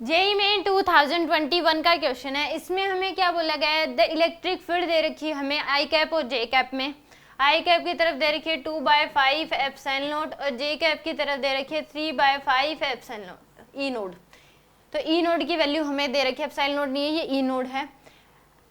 JEE main 2021 का question है। इसमें हमें क्या बोला गया है, द इलेक्ट्रिक फील्ड दे रखी है हमें आई कैप और जे कैप में। आई कैप की तरफ दे रखी है 2/5 एप्सिलॉन नॉट और जे कैप की तरफ दे रखी है 3/5 एप्सिलॉन नॉट ई नोड। तो ई नोड की वैल्यू हमें दे रखी है, एप्सिलॉन नॉट नहीं है, ये ई नोड है।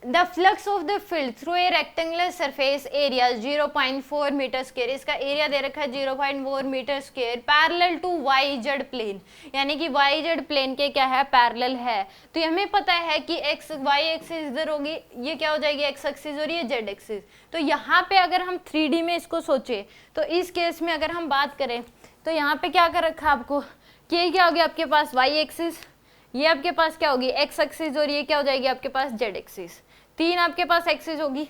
The flux of the field through a rectangular surface area 0.4 metre square, इसका एरिया दे रखा है 0.4 metre square, parallel to Y Z plane, यानी कि वाई जेड प्लेन के क्या है, पैरेलल है। तो ये हमें पता है कि एक्स वाई एक्सिस इधर होगी, ये क्या हो जाएगी एक्स एक्सिस और ये जेड एक्सिस। तो यहाँ पे अगर हम 3D में इसको सोचे तो इस केस में अगर हम बात करें तो यहाँ पे क्या कर रखा आपको कि ये क्या होगी आपके पास वाई एक्सिस, ये आपके पास क्या होगी एक्स एक्सिस और ये क्या हो जाएगी आपके पास जेड एक्सिस। तीन आपके पास एक्सिस होगी,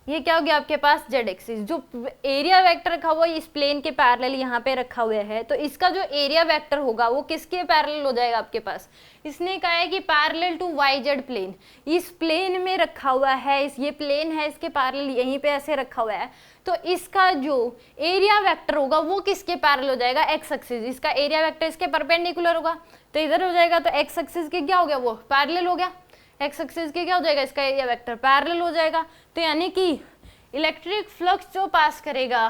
ये क्या होगी आपके पास जेड एक्सिस। जो एरिया वेक्टर रखा हुआ इस प्लेन के पैरेलल यहाँ पे रखा हुआ है, तो इसका जो एरिया वेक्टर होगा वो किसके पैरेलल हो जाएगा आपके पास। इसने कहा है कि parallel to Y Z plane, इस प्लेन में रखा हुआ है, ये प्लेन है इसके पैरेलल यहीं पे ऐसे रखा हुआ है, तो इसका जो एरिया वेक्टर होगा वो किसके पैरेलल हो जाएगा, एक्स एक्सिस। इसका एरिया वेक्टर इसके परपेंडिकुलर होगा तो इधर हो जाएगा, तो एक्स एक्सिस के क्या हो गया वो पैरेलल हो गया, एक्स एक्सिस के क्या हो जाएगा इसका एरिया वेक्टर पैरेलल हो जाएगा। तो यानी कि इलेक्ट्रिक फ्लक्स जो पास करेगा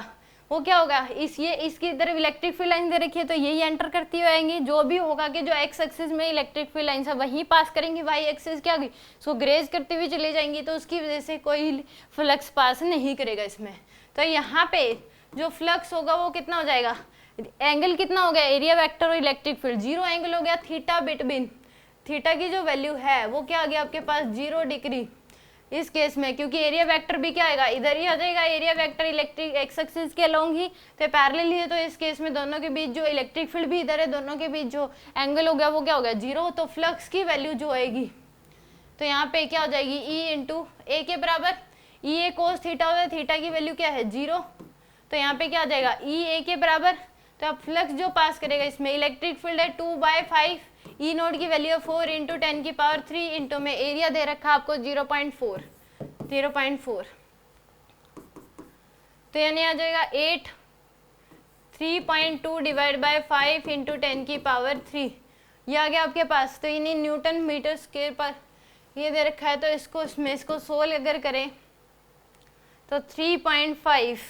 वो क्या होगा, ये इसकी तरफ इलेक्ट्रिक फील्ड लाइन दे रखी है तो यही एंटर करती हुई आएंगी, जो भी होगा कि जो एक्स एक्सिस में इलेक्ट्रिक फील्ड लाइन है वही पास करेंगी, वाई एक्सिस क्या होगी उसको ग्रेज करते हुए चली जाएंगी, तो उसकी वजह से कोई फ्लक्स पास नहीं करेगा इसमें। तो यहाँ पे जो फ्लक्स होगा वो कितना हो जाएगा, एंगल कितना हो गया, एरिया वेक्टर और इलेक्ट्रिक फील्ड 0 एंगल हो गया, थीटा बिटवीन, थीटा की जो वैल्यू है वो क्या आ गया आपके पास 0 डिग्री इस केस में, क्योंकि एरिया वेक्टर भी क्या आएगा इधर ही आ जाएगा, area vector electric x axis के अलोंग ही तो पैरेलल ही है, तो इस केस में दोनों के बीच जो इलेक्ट्रिक फील्ड भी इधर है, दोनों के बीच जो एंगल हो गया वो क्या हो गया 0। तो फ्लक्स की वैल्यू जो आएगी तो यहाँ पे क्या हो जाएगी ई इंटू ए के बराबर, ई ए कोस थीटा होता है, थीटा की वैल्यू क्या है 0, तो यहाँ पे क्या आ जाएगा ई ए के बराबर। तो अब फ्लक्स जो पास करेगा इसमें इलेक्ट्रिक फील्ड है 2/5, ई नोड की वैल्यू है 4 × 10⁻³ इंटू में एरिया दे रखा आपको 0.4, तो यानी आ जाएगा 8, 3.2 / 5 × 10⁻³ ये आ गया आपके पास। तो यानी न्यूटन मीटर स्क्वायर पर ये दे रखा है, तो इसको सोल्व अगर करें तो 3.2 / 5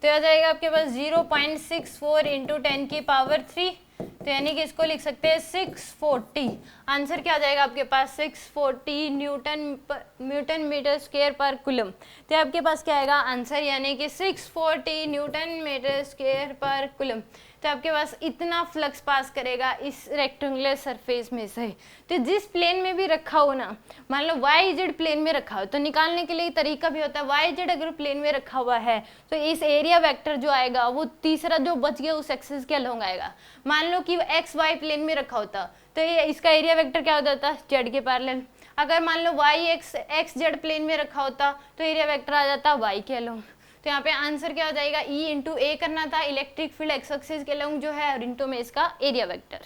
तो आ जाएगा आपके पास 0.64 × 10⁻³, तो यानी कि इसको लिख सकते हैं 640। आंसर क्या आ जाएगा आपके पास 640 न्यूटन मीटर स्क्वायर पर कूलम। तो आपके पास क्या आएगा आंसर, यानी कि 640 न्यूटन मीटर स्क्वायर पर कूलम। तो आपके पास इतना फ्लक्स पास करेगा इस रेक्टेंगुलर सरफेस में से। तो जिस प्लेन में भी रखा हो ना, मान लो वाई जेड प्लेन में रखा हो तो निकालने के लिए तरीका भी होता है, वाई जेड अगर प्लेन में रखा हुआ है तो इस एरिया वेक्टर जो आएगा वो तीसरा जो बच गया उस एक्सिस के अलोंग आएगा। मान लो कि एक्स वाई प्लेन में रखा होता तो ये इसका एरिया वेक्टर क्या हो जाता जेड के पैरेलल। अगर मान लो वाई एक्स जेड प्लेन में रखा होता तो एरिया वेक्टर आ जाता वाई के अलोंग। तो यहाँ पे आंसर क्या हो जाएगा ई इंटू ए करना था, इलेक्ट्रिक फील्ड एक्स एक्सिस के अलोंग जो है, और इंटू में इसका एरिया वेक्टर।